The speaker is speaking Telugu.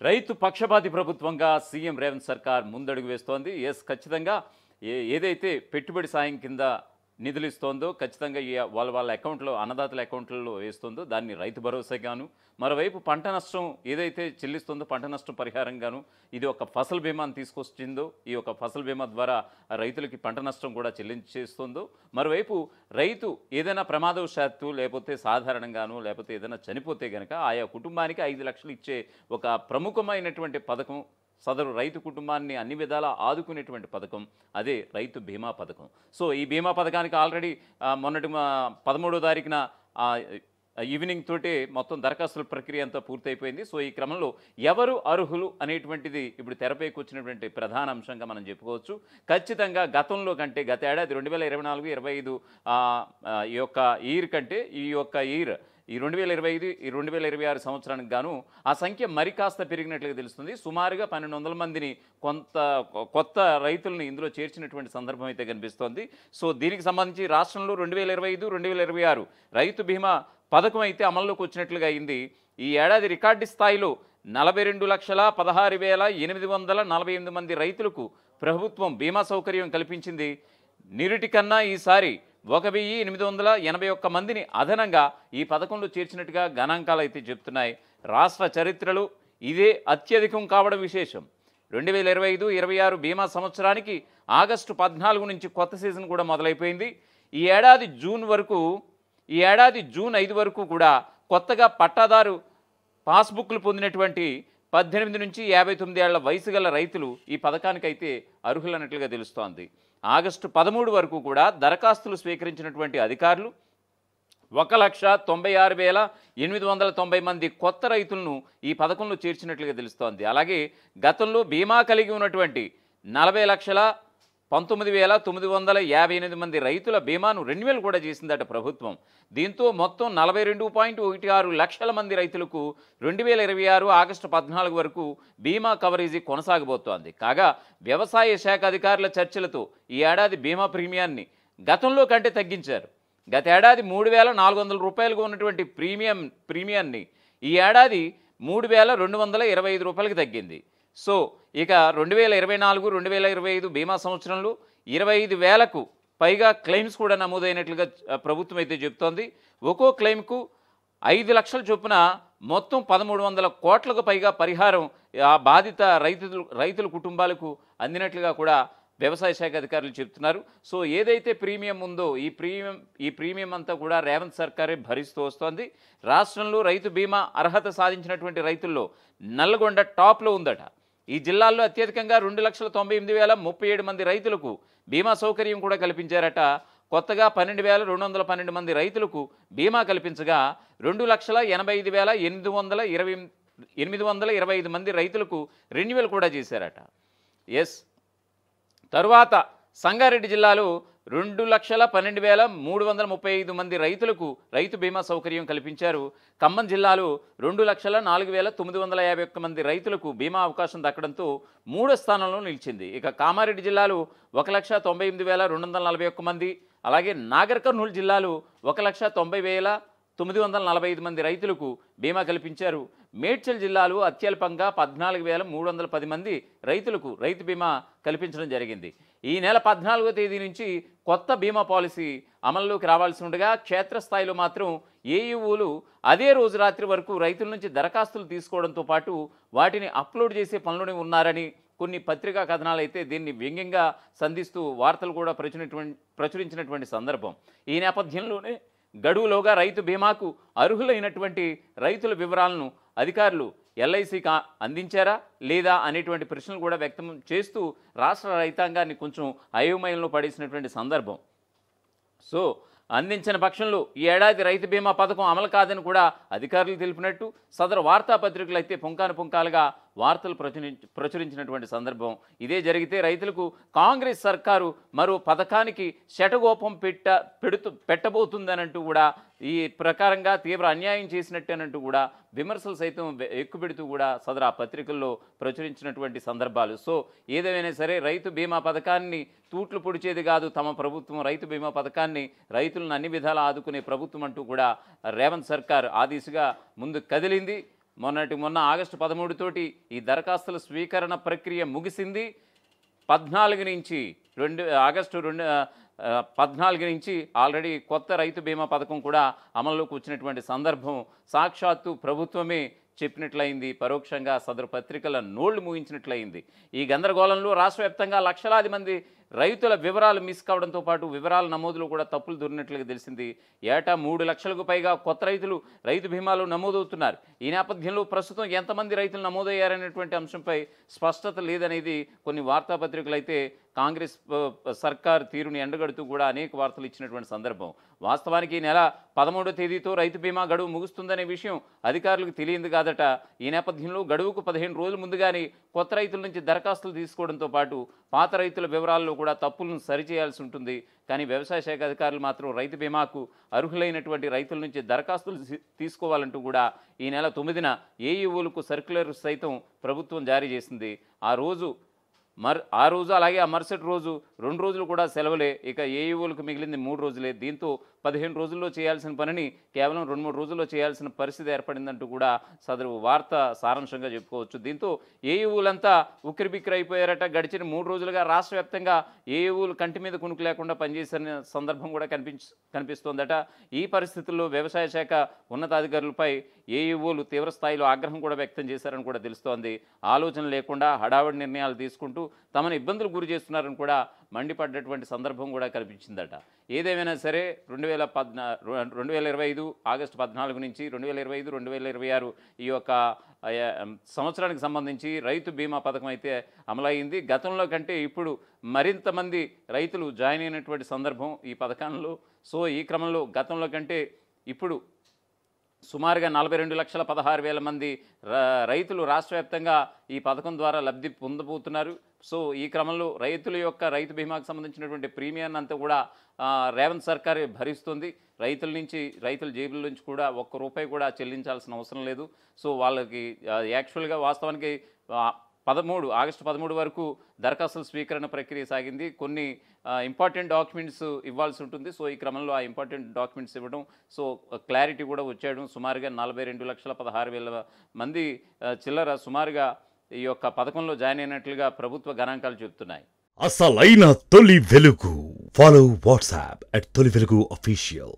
రైతు పక్షపాతి ప్రభుత్వంగా సీఎం రేవంత్ సర్కార్ ముందడుగు వేస్తోంది. ఖచ్చితంగా ఏదైతే పెట్టుబడి సాయం కింద నిధులు ఇస్తోందో ఖచ్చితంగా వాళ్ళ అకౌంట్లో అన్నదాతల అకౌంట్లలో వేస్తుందో దాన్ని రైతు భరోసాగాను, మరోవైపు పంట నష్టం ఏదైతే చెల్లిస్తుందో పంట నష్టం పరిహారంగాను ఇది ఒక ఫసల్ బీమాను తీసుకొచ్చిందో ఈ యొక్క ఫసల్ బీమా ద్వారా రైతులకి పంట నష్టం కూడా చెల్లించేస్తుందో, మరోవైపు రైతు ఏదైనా ప్రమాదవశాత్తు లేకపోతే సాధారణంగాను లేకపోతే ఏదైనా చనిపోతే కనుక ఆయా కుటుంబానికి 5 లక్షలు ఇచ్చే ఒక ప్రముఖమైనటువంటి పథకం, సదరు రైతు కుటుంబాన్ని అన్ని విధాలా ఆదుకునేటువంటి పథకం అదే రైతు బీమా పథకం. సో ఈ బీమా పథకానికి ఆల్రెడీ మొన్నటి 13వ తారీఖున ఈవినింగ్ తోటే మొత్తం దరఖాస్తుల ప్రక్రియ అంతా పూర్తయిపోయింది. సో ఈ క్రమంలో ఎవరు అర్హులు అనేటువంటిది ఇప్పుడు తెరపైకి వచ్చినటువంటి ప్రధాన అంశంగా మనం చెప్పుకోవచ్చు. ఖచ్చితంగా గతంలో కంటే గత ఏడాది 2024-25 ఈ యొక్క ఇయర్ కంటే ఈ యొక్క ఇయర్ ఈ 2025-2026 సంవత్సరానికి గాను ఆ సంఖ్య మరి కాస్త పెరిగినట్లుగా తెలుస్తుంది. సుమారుగా 1200 మందిని కొత్త రైతులను ఇందులో చేర్చినటువంటి సందర్భం అయితే కనిపిస్తోంది. సో దీనికి సంబంధించి రాష్ట్రంలో 2025-2026 రైతు బీమా పథకం అయితే అమల్లోకి వచ్చినట్లుగా అయింది. ఈ ఏడాది రికార్డు స్థాయిలో 42,16,848 మంది రైతులకు ప్రభుత్వం బీమా సౌకర్యం కల్పించింది. నిరుటి కన్నా ఈసారి 1,881 మందిని అదనంగా ఈ పథకంలో చేర్చినట్టుగా గణాంకాలు అయితే చెప్తున్నాయి. రాష్ట్ర చరిత్రలో ఇదే అత్యధికం కావడం విశేషం. 2025-26 బీమా సంవత్సరానికి ఆగస్టు 14 నుంచి కొత్త సీజన్ కూడా మొదలైపోయింది. ఈ ఏడాది జూన్ 5 వరకు కూడా కొత్తగా పట్టాదారు పాస్బుక్లు పొందినటువంటి 18 నుంచి 59 ఏళ్ల వయసు గల రైతులు ఈ పథకానికైతే అర్హులన్నట్లుగా తెలుస్తోంది. ఆగస్టు 13 వరకు కూడా దరఖాస్తులు స్వీకరించినటువంటి అధికారులు 1,96,890 మంది కొత్త రైతులను ఈ పథకంలో చేర్చినట్లుగా తెలుస్తోంది. అలాగే గతంలో బీమా కలిగి ఉన్నటువంటి 40,19,958 మంది రైతుల బీమాను రెన్యువల్ కూడా చేసిందట ప్రభుత్వం. దీంతో మొత్తం 42.16 లక్షల మంది రైతులకు 2026 ఆగస్టు 14 వరకు బీమా కవరేజీ కొనసాగబోతోంది. కాగా వ్యవసాయ శాఖ అధికారుల చర్చలతో ఈ ఏడాది బీమా ప్రీమియాన్ని గతంలో కంటే తగ్గించారు. గత ఏడాది 3,400 రూపాయలుగా ఉన్నటువంటి ప్రీమియాన్ని ఈ ఏడాది 3,225 రూపాయలకి తగ్గింది. సో ఇక 2024-2025 బీమా సంవత్సరంలో 25,000కు పైగా క్లెయిమ్స్ కూడా నమోదైనట్లుగా ప్రభుత్వం అయితే చెబుతోంది. ఒక్కో క్లెయిమ్కు 5 లక్షల చొప్పున మొత్తం 1,300 కోట్లకు పైగా పరిహారం ఆ బాధిత రైతుల కుటుంబాలకు అందినట్లుగా కూడా వ్యవసాయ శాఖ అధికారులు చెప్తున్నారు. సో ఏదైతే ప్రీమియం ఉందో ఈ ప్రీమియం అంతా కూడా రేవంత్ సర్కారే భరిస్తూ వస్తోంది. రాష్ట్రంలో రైతు బీమా అర్హత సాధించినటువంటి రైతుల్లో నల్లగొండ టాప్లో ఉందట. ఈ జిల్లాల్లో అత్యధికంగా 2,98,037 మంది రైతులకు బీమా సౌకర్యం కూడా కల్పించారట. కొత్తగా 12,212 మంది రైతులకు బీమా కల్పించగా 2,85,825 మంది రైతులకు రెన్యువల్ కూడా చేశారట. తరువాత సంగారెడ్డి జిల్లాలో 2,12,335 మంది రైతులకు రైతు బీమా సౌకర్యం కల్పించారు. ఖమ్మం జిల్లాలో 2,04,951 మంది రైతులకు బీమా అవకాశం దక్కడంతో 3వ స్థానంలో నిలిచింది. ఇక కామారెడ్డి జిల్లాలో 1,98,241 మంది, అలాగే నాగర్ కర్నూలు జిల్లాలో 1,90,945 మంది రైతులకు బీమా కల్పించారు. మేడ్చల్ జిల్లాలో అత్యల్పంగా 14,310 మంది రైతులకు రైతు బీమా కల్పించడం జరిగింది. ఈ నెల 14వ తేదీ నుంచి కొత్త బీమా పాలసీ అమల్లోకి రావాల్సి ఉండగా క్షేత్రస్థాయిలో మాత్రం ఏఈఓలు అదే రోజు రాత్రి వరకు రైతుల నుంచి దరఖాస్తులు తీసుకోవడంతో పాటు వాటిని అప్లోడ్ చేసే పనులోనే ఉన్నారని కొన్ని పత్రికా కథనాలు అయితే దీన్ని వ్యంగ్యంగా సంధిస్తూ వార్తలు కూడా ప్రచురించినటువంటి సందర్భం. ఈ నేపథ్యంలోనే గడువులోగా రైతు బీమాకు అర్హులైనటువంటి రైతుల వివరాలను అధికారులు ఎల్ఐసికి అందించారా లేదా అనేటువంటి ప్రశ్నలు కూడా వ్యక్తం చేస్తూ రాష్ట్ర రైతాంగాన్ని కొంచెం అయోమయంలో పడేసినటువంటి సందర్భం. సో అందించిన పక్షంలో ఈ ఏడాది రైతు బీమా పథకం అమలు కాదని కూడా అధికారులు తెలిపినట్టు సదరు వార్తాపత్రికలు అయితే పుంకానుపుంకాలుగా వార్తలు ప్రచురించినటువంటి సందర్భం. ఇదే జరిగితే రైతులకు కాంగ్రెస్ సర్కారు మరో పథకానికి శటగోపం పెట్టబోతుందనంటూ కూడా ఈ ప్రకారంగా తీవ్ర అన్యాయం చేసినట్టేనంటూ కూడా విమర్శలు సైతం ఎక్కుపెడుతూ కూడా సదరు ఆ పత్రికల్లో ప్రచురించినటువంటి సందర్భాలు. సో ఏదేమైనా సరే రైతు బీమా పథకాన్ని తూట్లు పొడిచేది కాదు తమ ప్రభుత్వం. రైతు బీమా పథకాన్ని రైతులను అన్ని విధాలా ఆదుకునే ప్రభుత్వం అంటూ కూడా రేవంత్ సర్కార్ ఆ దిశగా ముందు కదిలింది. మొన్న ఆగస్టు 13 తోటి ఈ దరఖాస్తుల స్వీకరణ ప్రక్రియ ముగిసింది. 14 నుంచి ఆగస్టు 14 నుంచి ఆల్రెడీ కొత్త రైతు బీమా పథకం కూడా అమల్లోకి వచ్చినటువంటి సందర్భం సాక్షాత్తు ప్రభుత్వమే చెప్పినట్లయింది. పరోక్షంగా సదరు పత్రికల నోళ్లు మూయించినట్లయింది. ఈ గందరగోళంలో రాష్ట్ర వ్యాప్తంగా లక్షలాది మంది రైతుల వివరాలు మిస్ కావడంతో పాటు వివరాల నమోదులో కూడా తప్పులు దొరికినట్లుగా తెలిసింది. ఏటా 3 లక్షలకు పైగా కొత్త రైతులు రైతు బీమాలో నమోదవుతున్నారు. ఈ నేపథ్యంలో ప్రస్తుతం ఎంతమంది రైతులు నమోదయ్యారనేటువంటి అంశంపై స్పష్టత లేదనేది కొన్ని వార్తాపత్రికలు అయితే కాంగ్రెస్ సర్కార్ తీరుని ఎండగడుతూ కూడా అనేక వార్తలు ఇచ్చినటువంటి సందర్భం. వాస్తవానికి ఈ నెల 13వ తేదీతో రైతు బీమా గడువు ముగుస్తుందనే విషయం అధికారులకు తెలియదు కాదట. ఈ నేపథ్యంలో గడువుకు 15 రోజుల ముందుగానే కొత్త రైతుల నుంచి దరఖాస్తులు తీసుకోవడంతో పాటు పాత రైతుల వివరాల్లో కూడా తప్పులను సరిచేయాల్సి ఉంటుంది. కానీ వ్యవసాయ శాఖ అధికారులు మాత్రం రైతు బీమాకు అర్హులైనటువంటి రైతుల నుంచి దరఖాస్తులు తీసుకోవాలంటూ కూడా ఈ నెల 9న ఏఈఓలకు సర్క్యులర్ సైతం ప్రభుత్వం జారీ చేసింది. ఆ రోజు అలాగే ఆ మరుసటి రోజు 2 రోజులు కూడా సెలవులే. ఇక ఏఈఓలకు మిగిలింది 3 రోజులే. దీంతో 15 రోజుల్లో చేయాల్సిన పనిని కేవలం 2-3 రోజుల్లో చేయాల్సిన పరిస్థితి ఏర్పడిందంటూ కూడా సదరు వార్త సారాంశంగా చెప్పుకోవచ్చు. దీంతో ఏఈఓలంతా ఉక్కిరిబిక్కిరి అయిపోయారట. గడిచిన 3 రోజులుగా రాష్ట్ర వ్యాప్తంగా ఏఈఓలు కంటి మీద కునుకు లేకుండా పనిచేసిన సందర్భం కూడా కనిపిస్తోందట. ఈ పరిస్థితుల్లో వ్యవసాయ శాఖ ఉన్నతాధికారులపై ఏఈఓలు తీవ్రస్థాయిలో ఆగ్రహం కూడా వ్యక్తం చేశారని కూడా తెలుస్తోంది. ఆలోచన లేకుండా హడావడి నిర్ణయాలు తీసుకుంటూ తమను ఇబ్బందులు గురి చేస్తున్నారని కూడా మండిపడ్డటువంటి సందర్భం కూడా కనిపించిందట. ఏదేమైనా సరే 2025 ఆగస్టు 14 నుంచి 2025-2026 ఈ యొక్క సంవత్సరానికి సంబంధించి రైతు బీమా పథకం అయితే అమలైంది. గతంలో కంటే ఇప్పుడు మరింత మంది రైతులు జాయిన్ అయినటువంటి సందర్భం ఈ పథకంలో. సో ఈ క్రమంలో గతంలో కంటే ఇప్పుడు సుమారుగా 42,16,000 మంది రైతులు రాష్ట్ర వ్యాప్తంగా ఈ పథకం ద్వారా లబ్ధి పొందబోతున్నారు. సో ఈ క్రమంలో రైతుల యొక్క రైతు బీమాకు సంబంధించినటువంటి ప్రీమియాన్ని అంతా కూడా రేవంత్ సర్కారే భరిస్తుంది. రైతుల జేబుల నుంచి కూడా ₹1 కూడా చెల్లించాల్సిన అవసరం లేదు. సో వాళ్ళకి యాక్చువల్గా వాస్తవానికి ఆగస్టు 13 వరకు దరఖాస్తుల స్వీకరణ ప్రక్రియ సాగింది. కొన్ని ఇంపార్టెంట్ డాక్యుమెంట్స్ ఇవ్వాల్సి ఉంటుంది. సో ఈ క్రమంలో ఆ ఇంపార్టెంట్ డాక్యుమెంట్స్ ఇవ్వడం, సో క్లారిటీ కూడా వచ్చేయడం, సుమారుగా 42,16,000 మంది చిల్లర సుమారుగా ఈ యొక్క పథకంలో జాయిన్ అయినట్లుగా ప్రభుత్వ గణాంకాలు చెబుతున్నాయి. అసలైన తొలి వెలుగు. ఫాలో వాట్సాప్ @తొలి వెలుగు official.